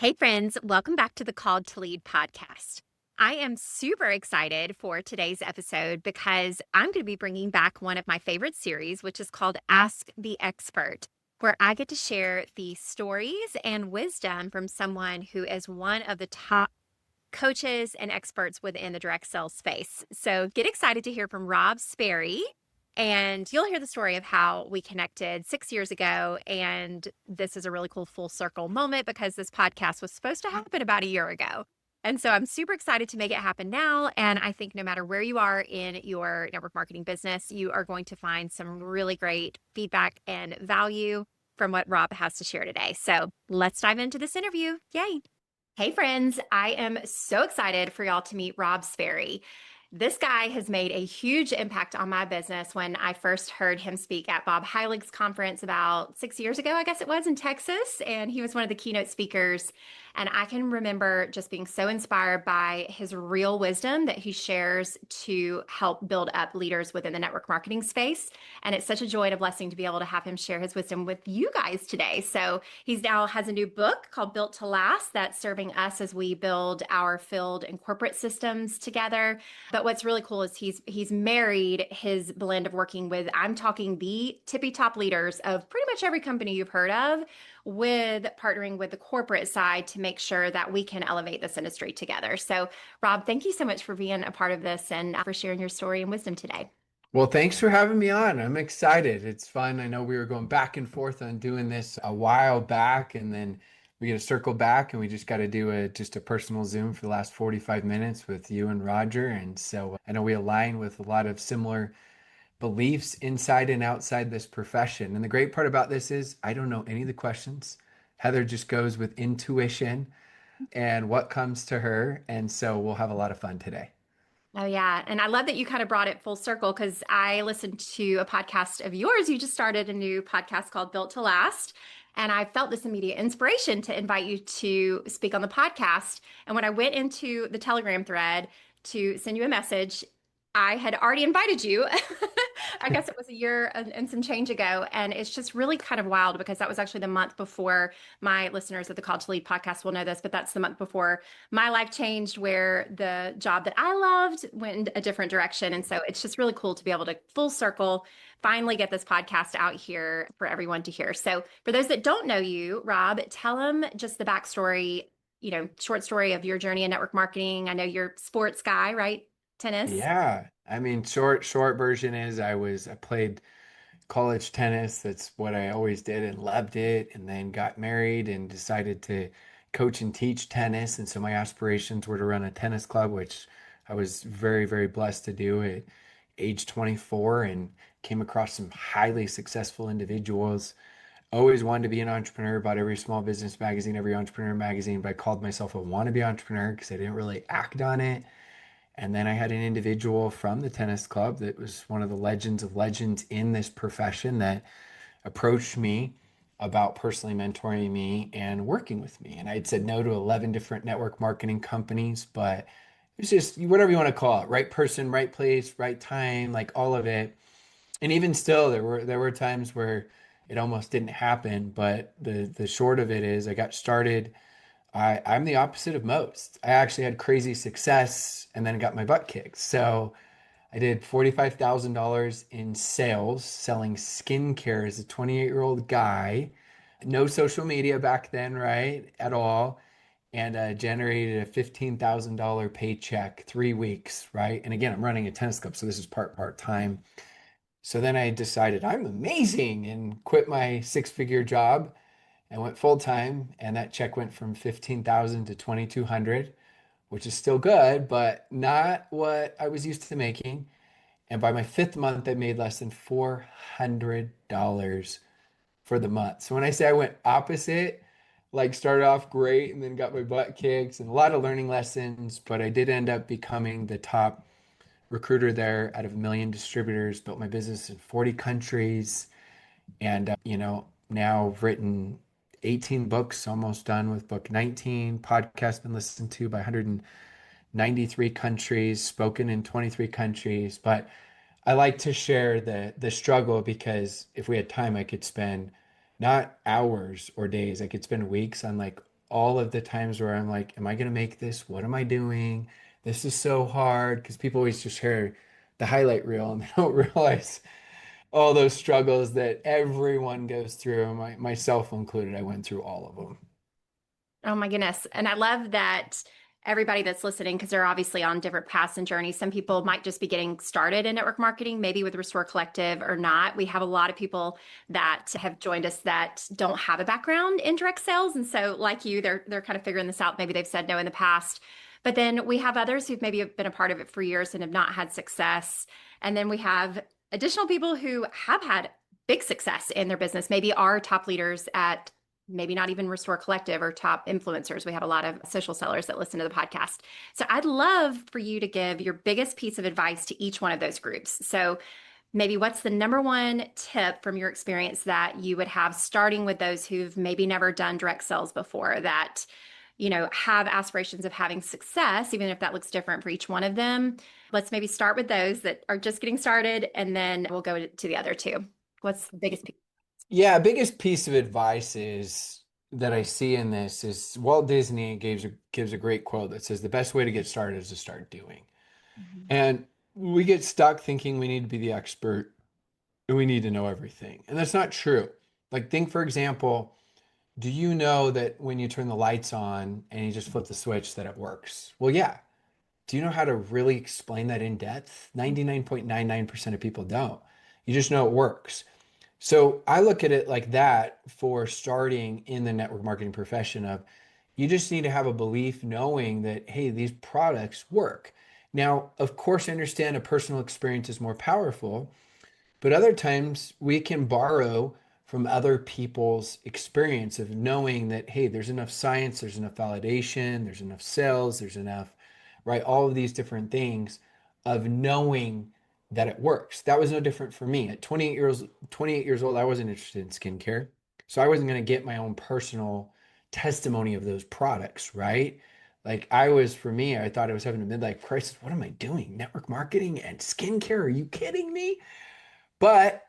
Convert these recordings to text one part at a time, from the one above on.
Hey, friends, welcome back to the Called to Lead podcast. I am super excited for today's episode because I'm going to be bringing back one of my favorite series, which is called Ask the Expert, where I get to share the stories and wisdom from someone who is one of the top coaches and experts within the direct sales space. So get excited to hear from Rob Sperry. And you'll hear the story of how we connected 6 years ago. And this is a really cool full circle moment because this podcast was supposed to happen about a year ago. And so I'm super excited to make it happen now. And I think no matter where you are in your network marketing business, you are going to find some really great feedback and value from what Rob has to share today. So let's dive into this interview. Yay. Hey, friends, I am so excited for y'all to meet Rob Sperry. This guy has made a huge impact on my business when I first heard him speak at Bob Heilig's conference about 6 years ago, I guess it was in Texas. And he was one of the keynote speakers. And I can remember just being so inspired by his real wisdom that he shares to help build up leaders within the network marketing space. And it's such a joy and a blessing to be able to have him share his wisdom with you guys today. So he's now has a new book called Built to Last that's serving us as we build our field and corporate systems together. But what's really cool is he's married his blend of working with, I'm talking the tippy top leaders of pretty much every company you've heard of, with partnering with the corporate side to make sure that we can elevate this industry together. So, Rob, thank you so much for being a part of this and for sharing your story and wisdom today. Well, thanks for having me on. I'm excited. It's fun. I know we were going back and forth on doing this a while back, and then we get to circle back, and we just got to do just a personal Zoom for the last 45 minutes with you and Roger. And so I know we align with a lot of similar beliefs inside and outside this profession. And the great part about this is I don't know any of the questions. Heather just goes with intuition and what comes to her. And so we'll have a lot of fun today. Oh, yeah. And I love that you kind of brought it full circle because I listened to a podcast of yours. You just started a new podcast called Built to Last. And I felt this immediate inspiration to invite you to speak on the podcast. And when I went into the Telegram thread to send you a message, I had already invited you. I guess it was a year and some change ago. And it's just really kind of wild because that was actually the month before my listeners of the Call to Lead podcast will know this, but that's the month before my life changed where the job that I loved went a different direction. And so it's just really cool to be able to full circle finally get this podcast out here for everyone to hear. So for those that don't know you, Rob, tell them just the backstory, short story of your journey in network marketing. I know you're a sports guy, right? Tennis. Yeah. I mean, short version is I played college tennis. That's what I always did and loved it. And then got married and decided to coach and teach tennis. And so my aspirations were to run a tennis club, which I was very, very blessed to do at age 24 and came across some highly successful individuals. Always wanted to be an entrepreneur, bought every small business magazine, every entrepreneur magazine, but I called myself a wannabe entrepreneur because I didn't really act on it. And then I had an individual from the tennis club that was one of the legends of legends in this profession that approached me about personally mentoring me and working with me. And I had said no to 11 different network marketing companies, but it's just whatever you want to call it, right person, right place, right time, like all of it. And even still, there were times where it almost didn't happen. But the short of it is I got started. I'm the opposite of most. I actually had crazy success and then got my butt kicked. So I did $45,000 in sales selling skincare as a 28-year-old guy. No social media back then, right? At all. And generated a $15,000 paycheck 3 weeks, right? And again, I'm running a tennis club, so this is part time. So then I decided I'm amazing and quit my six-figure job and went full time, and that check went from 15,000 to 2,200, which is still good, but not what I was used to making. And by my fifth month, I made less than $400 for the month. So when I say I went opposite, like started off great and then got my butt kicked and a lot of learning lessons, but I did end up becoming the top recruiter there out of 1 million distributors, built my business in 40 countries, and now I've written 18 books, almost done with book 19, podcast been listened to by 193 countries, spoken in 23 countries. But I like to share the struggle because if we had time, I could spend not hours or days, I could spend weeks on like all of the times where I'm like, am I going to make this? What am I doing? This is so hard because people always just share the highlight reel and they don't realize all those struggles that everyone goes through, myself included. I went through all of them. Oh my goodness. And I love that everybody that's listening, because they're obviously on different paths and journeys. Some people might just be getting started in network marketing, maybe with Restore Collective or not. We have a lot of people that have joined us that don't have a background in direct sales. And so, like you, they're kind of figuring this out. Maybe they've said no in the past. But then we have others who've maybe been a part of it for years and have not had success. And then we have additional people who have had big success in their business, maybe are top leaders at maybe not even Restore Collective or top influencers. We have a lot of social sellers that listen to the podcast. So I'd love for you to give your biggest piece of advice to each one of those groups. So maybe what's the number one tip from your experience that you would have starting with those who've maybe never done direct sales before that, have aspirations of having success, even if that looks different for each one of them. Let's maybe start with those that are just getting started, and then we'll go to the other two. What's the biggest piece? Yeah, biggest piece of advice is that I see in this is Walt Disney gives a great quote that says the best way to get started is to start doing. Mhm. And we get stuck thinking we need to be the expert and we need to know everything. And that's not true. Like think for example, do you know that when you turn the lights on and you just flip the switch that it works? Well, yeah. Do you know how to really explain that in depth? 99.99% of people don't. You just know it works. So I look at it like that for starting in the network marketing profession of you just need to have a belief knowing that, hey, these products work. Now, of course, I understand a personal experience is more powerful, but other times we can borrow from other people's experience of knowing that, hey, there's enough science, there's enough validation, there's enough sales, there's enough, right? All of these different things of knowing that it works. That was no different for me. At 28 years old, I wasn't interested in skincare. So I wasn't going to get my own personal testimony of those products, right? Like I was, for me, I thought I was having a midlife crisis. What am I doing? Network marketing and skincare? Are you kidding me? But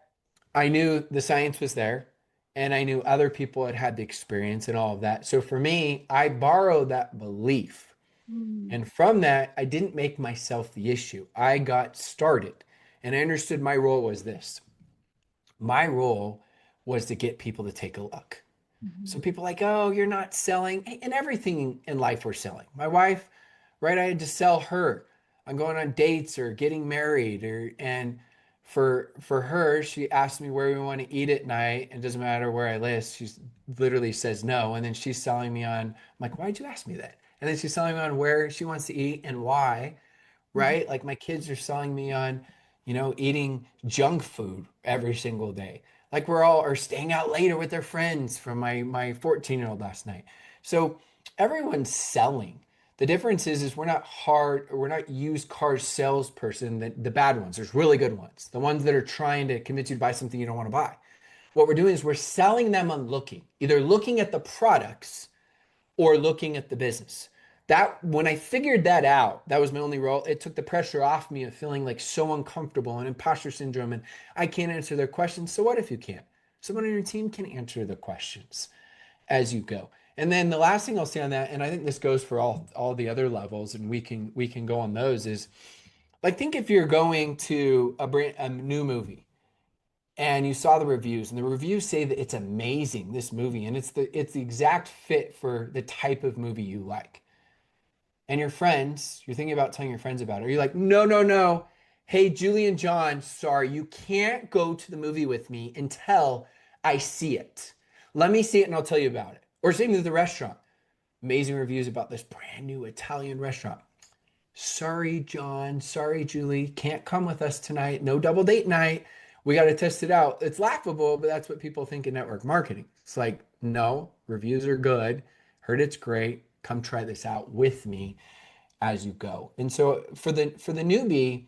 I knew the science was there and I knew other people had had the experience and all of that. So for me, I borrowed that belief. Mm, And from that, I didn't make myself the issue. I got started and I understood my role was this. My role was to get people to take a look. So mhm, people are like, oh, you're not selling. Hey, and everything in life we're selling. My wife, right? I had to sell her. I'm going on dates or getting married and for her, she asked me where we want to eat at night. It doesn't matter where I list. She literally says no. And then she's selling me on, I'm like, why'd you ask me that? And then she's selling me on where she wants to eat and why, mhm, right? Like my kids are selling me on, eating junk food every single day. Like we're all are staying out later with their friends from my 14-year-old last night. So everyone's selling. The difference is we're not hard or we're not used car salesperson, the bad ones. There's really good ones. The ones that are trying to convince you to buy something you don't want to buy. What we're doing is we're selling them on looking, either looking at the products or looking at the business. That when I figured that out, that was my only role. It took the pressure off me of feeling like so uncomfortable and imposter syndrome and I can't answer their questions. So what if you can't? Someone on your team can answer the questions as you go. And then the last thing I'll say on that, and I think this goes for all the other levels, and we can go on those is like think if you're going to a new movie and you saw the reviews and the reviews say that it's amazing this movie and it's the exact fit for the type of movie you like and your friends you're thinking about telling your friends about it, are you like, no, no, no, hey, Julie and John, sorry, you can't go to the movie with me until I see it. Let me see it and I'll tell you about it. Or same with the restaurant, amazing reviews about this brand new Italian restaurant. Sorry, John. Sorry, Julie. Can't come with us tonight. No double date night. We got to test it out. It's laughable, but that's what people think in network marketing. It's like, no, reviews are good. Heard it's great. Come try this out with me as you go. And so for the newbie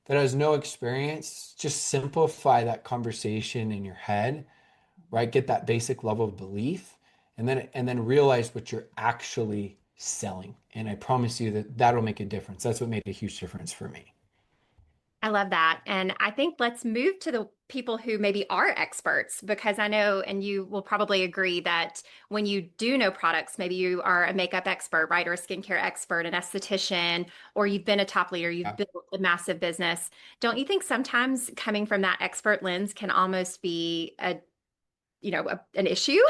that has no experience, just simplify that conversation in your head, right? Get that basic level of belief and then realize what you're actually selling. And I promise you that that'll make a difference. That's what made a huge difference for me. I love that. And I think let's move to the people who maybe are experts, because I know, and you will probably agree that when you do know products, maybe you are a makeup expert, right? Or a skincare expert, an esthetician, or you've been a top leader, you've Yeah. built a massive business. Don't you think sometimes coming from that expert lens can almost be an issue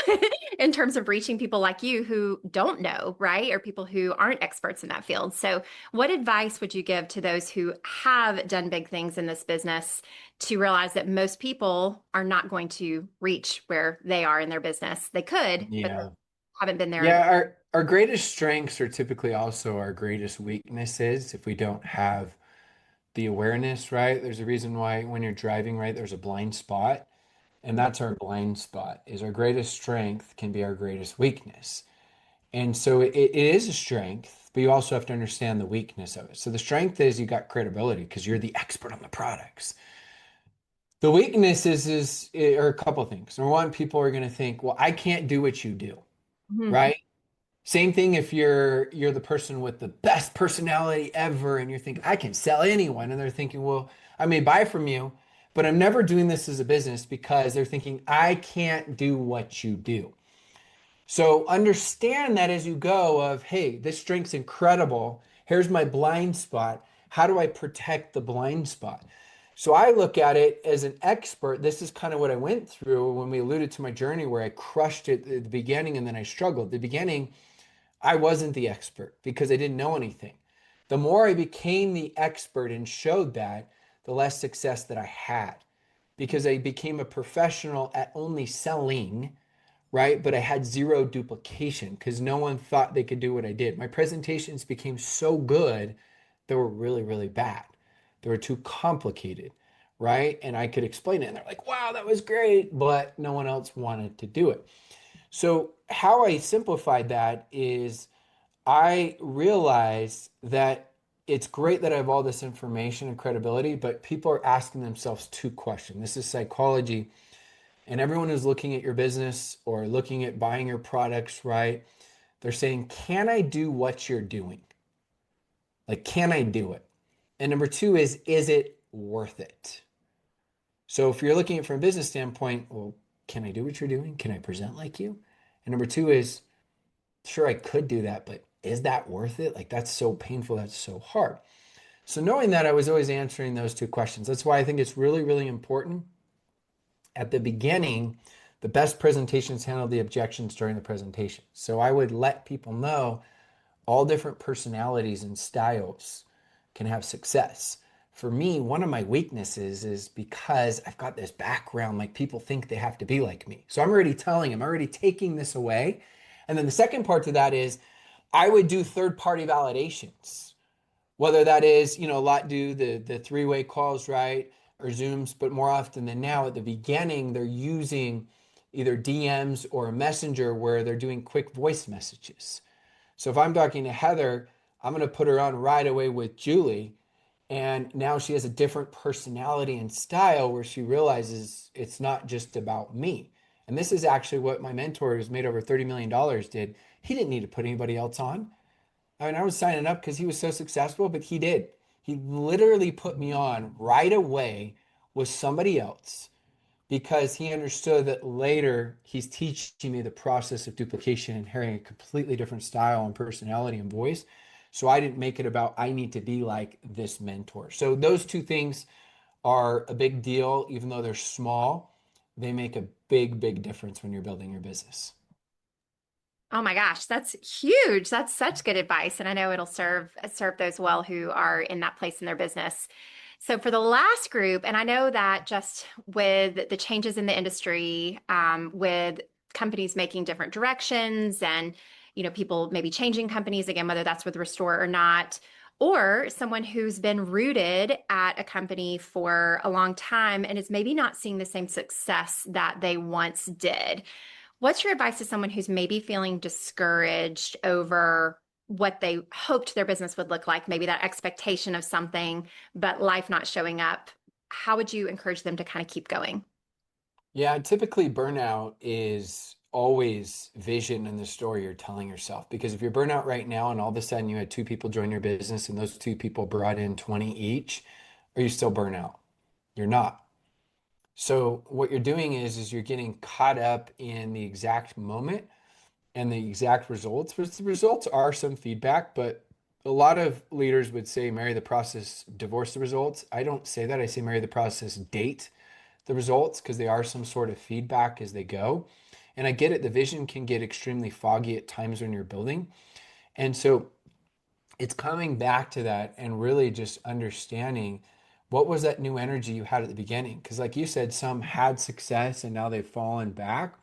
in terms of reaching people like you who don't know, right? Or people who aren't experts in that field. So, what advice would you give to those who have done big things in this business to realize that most people are not going to reach where they are in their business? They could, but they Yeah. haven't been there. Yeah, our greatest strengths are typically also our greatest weaknesses if we don't have the awareness, right? There's a reason why when you're driving, right, there's a blind spot, and that's our blind spot. Is our greatest strength can be our greatest weakness. And so it is a strength, but you also have to understand the weakness of it. So the strength is you got credibility because you're the expert on the products. The weakness are a couple of things. Number one, people are going to think, well, I can't do what you do, Mhm. right? Same thing if you're the person with the best personality ever and you're thinking, I can sell anyone. And they're thinking, well, I may buy from you, but I'm never doing this as a business because they're thinking, I can't do what you do. So understand that as you go of, hey, this strength's incredible. Here's my blind spot. How do I protect the blind spot? So I look at it as an expert. This is kind of what I went through when we alluded to my journey where I crushed it at the beginning and then I struggled. At the beginning, I wasn't the expert because I didn't know anything. The more I became the expert and showed that, the less success that I had because I became a professional at only selling, right? But I had zero duplication because no one thought they could do what I did. My presentations became so good, they were really, really bad. They were too complicated, right? And I could explain it, and they're like, wow, that was great, but no one else wanted to do it. So, how I simplified that is I realized that it's great that I have all this information and credibility, but people are asking themselves two questions. This is psychology, and everyone who's looking at your business or looking at buying your products, right? They're saying, can I do what you're doing? Like, can I do it? And number two is it worth it? So if you're looking at it from a business standpoint, well, can I do what you're doing? Can I present like you? And number two is, sure, I could do that, but is that worth it? Like, that's so painful. That's so hard. So knowing that, I was always answering those two questions. That's why I think it's really, really important at the beginning, the best presentations handle the objections during the presentation. So I would let people know all different personalities and styles can have success. For me, one of my weaknesses is because I've got this background, like people think they have to be like me. So I'm already telling them, I'm already taking this away. And then the second part to that is I would do third party validations, whether that is, a lot do the three-way calls, right? Or Zooms, but more often than now, at the beginning, they're using either DMs or a messenger where they're doing quick voice messages. So if I'm talking to Heather, I'm going to put her on right away with Julie. And now she has a different personality and style where she realizes it's not just about me. And this is actually what my mentor, who's made over $30 million, did. He didn't need to put anybody else on. I mean, I was signing up because he was so successful, but he did. He literally put me on right away with somebody else because he understood that later he's teaching me the process of duplication and having a completely different style and personality and voice. So I didn't make it about I need to be like this mentor. So those two things are a big deal, even though they're small. They make a big, big difference when you're building your business. Oh my gosh, that's huge. That's such good advice. And I know it'll serve those well who are in that place in their business. So for the last group, and I know that just with the changes in the industry, with companies making different directions and people maybe changing companies again, whether that's with Restore or not, or someone who's been rooted at a company for a long time and is maybe not seeing the same success that they once did. What's your advice to someone who's maybe feeling discouraged over what they hoped their business would look like, maybe that expectation of something, but life not showing up? How would you encourage them to kind of keep going? Yeah, typically burnout is always vision in the story you're telling yourself. Because if you're burnout right now and all of a sudden you had two people join your business and those two people brought in 20 each, Are you still burnt out? You're not. So what you're doing is you're getting caught up in the exact moment and the exact results, which the results are some feedback, but a lot of leaders would say marry the process, divorce the results. I don't say that. I say marry the process, date the results, because they are some sort of feedback as they go. And I get it, the vision can get extremely foggy at times when you're building. And so it's coming back to that and really just understanding what was that new energy you had at the beginning. Because, like you said, some had success and now they've fallen back.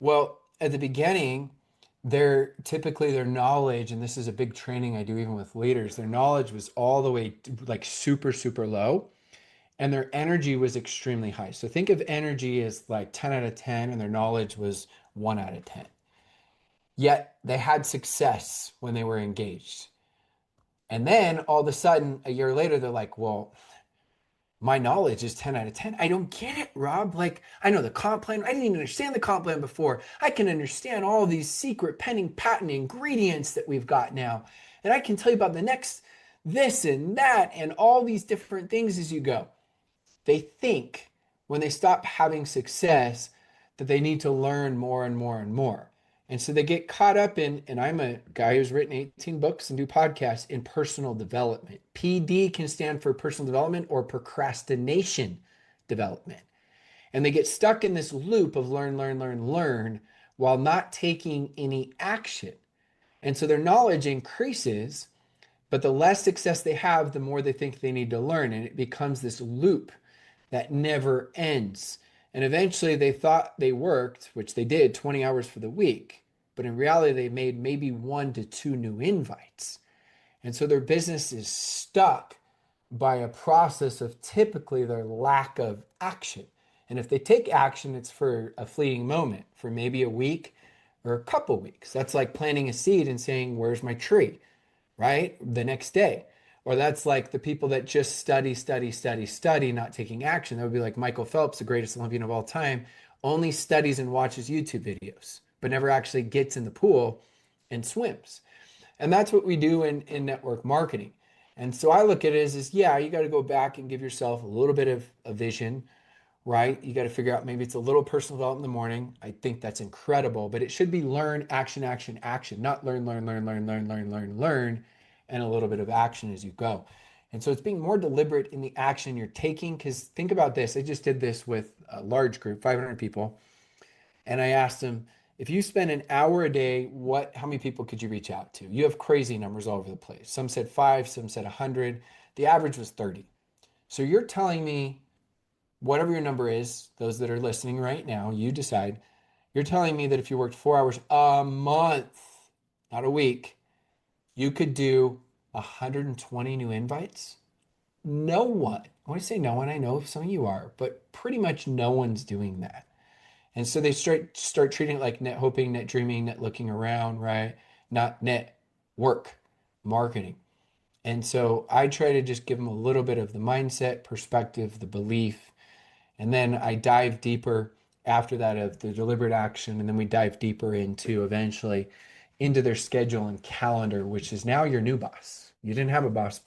Well, at the beginning, their knowledge, and this is a big training I do even with leaders, their knowledge was all the way like super, super low, and their energy was extremely high. So think of energy as like 10 out of 10, and their knowledge was 1 out of 10. Yet they had success when they were engaged. And then all of a sudden, a year later, they're like, well, my knowledge is 10 out of 10. I don't get it, Rob. Like, I know the comp plan. I didn't even understand the comp plan before. I can understand all these secret pending patent ingredients that we've got now. And I can tell you about the next this and that and all these different things as you go. They think when they stop having success that they need to learn more and more and more. And so they get caught up in, and I'm a guy who's written 18 books and do podcasts in personal development. PD can stand for personal development or procrastination development. And they get stuck in this loop of learn, learn, learn, learn while not taking any action. And so their knowledge increases, but the less success they have, the more they think they need to learn. And it becomes this loop that never ends. And eventually they thought they worked, which they did 20 hours for the week. But in reality, they made maybe 1 to 2 new invites. And so their business is stuck by a process of typically their lack of action. And if they take action, it's for a fleeting moment, for maybe a week or a couple weeks. That's like planting a seed and saying, where's my tree? Right? The next day. Or that's like the people that just study, study, study, study, not taking action. That would be like Michael Phelps, the greatest Olympian of all time, only studies and watches YouTube videos, but never actually gets in the pool and swims. And that's what we do in network marketing. And so I look at it as, yeah, you got to go back and give yourself a little bit of a vision, right? You got to figure out maybe it's a little personal development in the morning. I think that's incredible, but it should be learn, action, action, action, not learn, learn, learn, learn, learn, learn, learn, learn, and a little bit of action as you go. And so it's being more deliberate in the action you're taking. Because think about this. I just did this with a large group, 500 people. And I asked them, if you spend an hour a day, how many people could you reach out to? You have crazy numbers all over the place. Some said 5, some said 100. The average was 30. So you're telling me whatever your number is, those that are listening right now, you decide. You're telling me that if you worked 4 hours a month, not a week, you could do 120 new invites? No one. When I say no one, I know some of you are, but pretty much no one's doing that. And so they start treating it like net hoping, net dreaming, net looking around, right? Not net work, marketing. And so I try to just give them a little bit of the mindset, perspective, the belief, and then I dive deeper after that of the deliberate action. And then we dive deeper into eventually into their schedule and calendar, which is now your new boss. You didn't have a boss,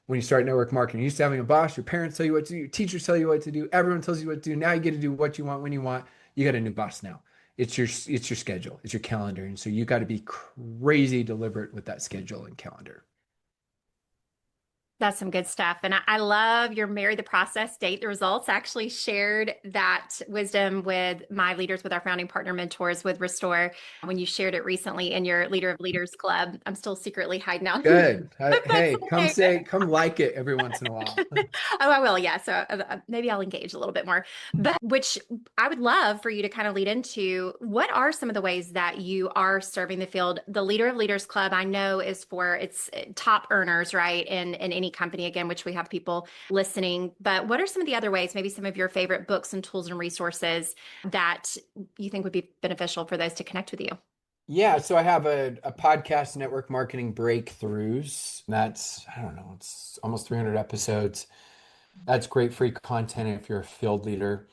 when you start network marketing. You used to having a boss, your parents tell you what to do, your teachers tell you what to do, everyone tells you what to do. Now you get to do what you want when you want. You got a new boss now. It's your schedule, it's your calendar. And so you got to be crazy deliberate with that schedule and calendar. That's some good stuff. And I love your marry the process, date the results. I actually shared that wisdom with my leaders, with our founding partner mentors with Restore when you shared it recently in your Leader of Leaders Club. I'm still secretly hiding out. Good. But that's Hey, okay. come like it every once in a while. Oh, I will. Yeah. So maybe I'll engage a little bit more. But which I would love for you to kind of lead into what are some of the ways that you are serving the field? The Leader of Leaders Club, I know, is for its top earners, right? In any company, again, which we have people listening. But what are some of the other ways, maybe some of your favorite books and tools and resources that you think would be beneficial for those to connect with you? Yeah, so I have a podcast, Network Marketing Breakthroughs. That's, I don't know, it's almost 300 episodes. That's great free content if you're a field leader.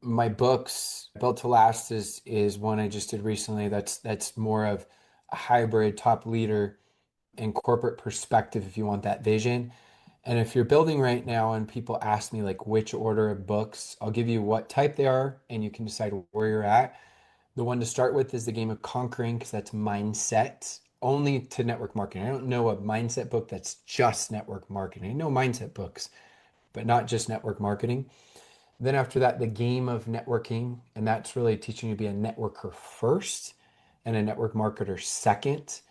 My books, Built to Last is one I just did recently. That's more of a hybrid top leader and corporate perspective if you want that vision. And if you're building right now and people ask me like which order of books, I'll give you what type they are and you can decide where you're at. The one to start with is the Game of Conquering because that's mindset only to network marketing. I don't know a mindset book that's just network marketing. I know mindset books, but not just network marketing. Then after that, the Game of Networking, and that's really teaching you to be a networker first and a network marketer second.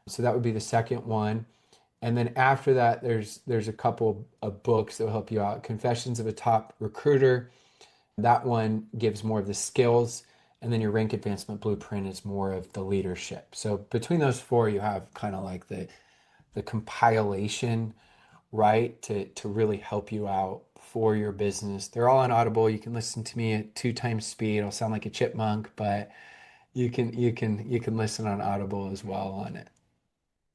So that would be the second one. And then after that, there's a couple of books that will help you out. Confessions of a Top Recruiter. That one gives more of the skills. And then your rank advancement blueprint is more of the leadership. So between those four, you have kind of like the compilation, right, to really help you out for your business. They're all on Audible. You can listen to me at 2 times speed. I'll sound like a chipmunk, but you can listen on Audible as well on it.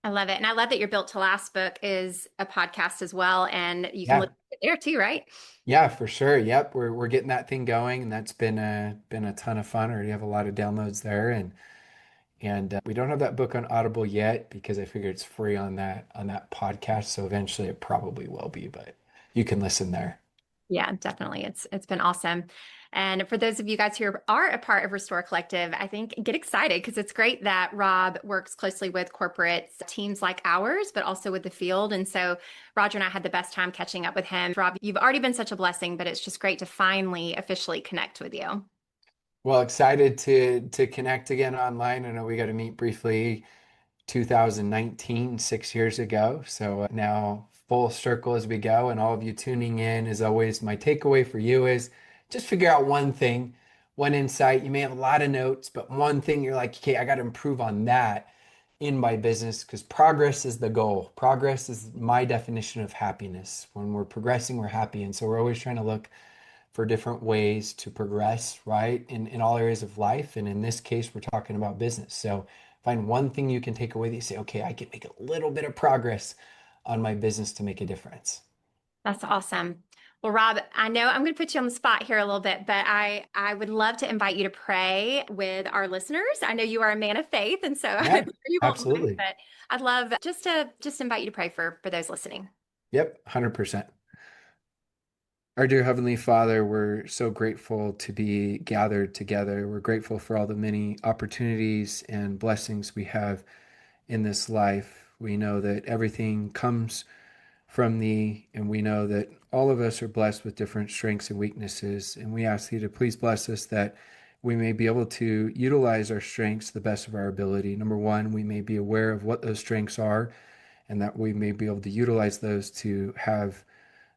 I love it. And I love that your Built to Last book is a podcast as well. And you can Yeah. listen to it there too, right? Yeah, for sure. Yep, we're getting that thing going, and that's been a ton of fun. I already have a lot of downloads there, and we don't have that book on Audible yet because I figure it's free on that podcast. So eventually, it probably will be, but you can listen there. Yeah, definitely. It's been awesome. And for those of you guys who are a part of Restore Collective, I think get excited because it's great that Rob works closely with corporate teams like ours, but also with the field. And so Roger and I had the best time catching up with him. Rob, you've already been such a blessing, but it's just great to finally officially connect with you. Well, excited to connect again online. I know we got to meet briefly 2019, 6 years ago. So now full circle as we go, and all of you tuning in. As always, my takeaway for you is just figure out one thing, one insight. You may have a lot of notes, but one thing you're like, okay, I got to improve on that in my business because progress is the goal. Progress is my definition of happiness. When we're progressing, we're happy. And so we're always trying to look for different ways to progress, right? In all areas of life. And in this case, we're talking about business. So find one thing you can take away that you say, okay, I can make a little bit of progress on my business to make a difference. That's awesome. Well, Rob, I know I'm going to put you on the spot here a little bit, but I would love to invite you to pray with our listeners. I know you are a man of faith, and so I'm Yeah, sure you won't mind, absolutely. but I'd love just invite you to pray for those listening. Yep, 100%. Our dear Heavenly Father, we're so grateful to be gathered together. We're grateful for all the many opportunities and blessings we have in this life. We know that everything comes from thee, and we know that all of us are blessed with different strengths and weaknesses. And we ask thee to please bless us that we may be able to utilize our strengths to the best of our ability. Number one, we may be aware of what those strengths are, and that we may be able to utilize those to have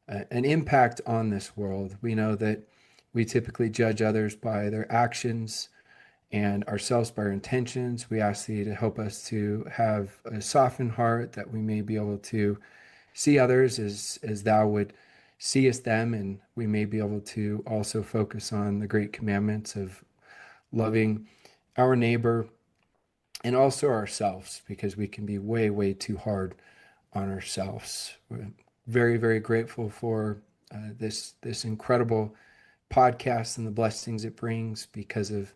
an impact on this world. We know that we typically judge others by their actions and ourselves by our intentions. We ask thee to help us to have a softened heart that we may be able to see others as thou would see us them, and we may be able to also focus on the great commandments of loving our neighbor and also ourselves because we can be way, way too hard on ourselves. We're very, very grateful for this incredible podcast and the blessings it brings because of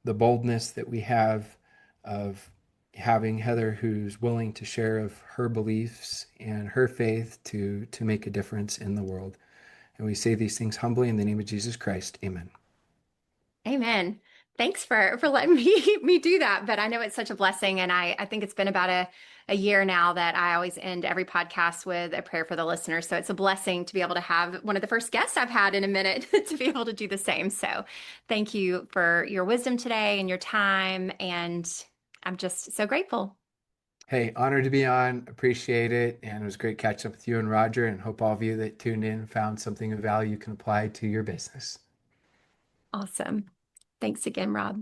the boldness that we have of having Heather who's willing to share of her beliefs and her faith to make a difference in the world. And we say these things humbly in the name of Jesus Christ. Amen. Amen. Thanks for letting me do that. But I know it's such a blessing, and I think it's been about a year now that I always end every podcast with a prayer for the listeners. So it's a blessing to be able to have one of the first guests I've had in a minute to be able to do the same. So thank you for your wisdom today and your time, and I'm just so grateful. Hey, honored to be on. Appreciate it. And it was great catching up with you and Roger, and hope all of you that tuned in found something of value you can apply to your business. Awesome. Thanks again, Rob.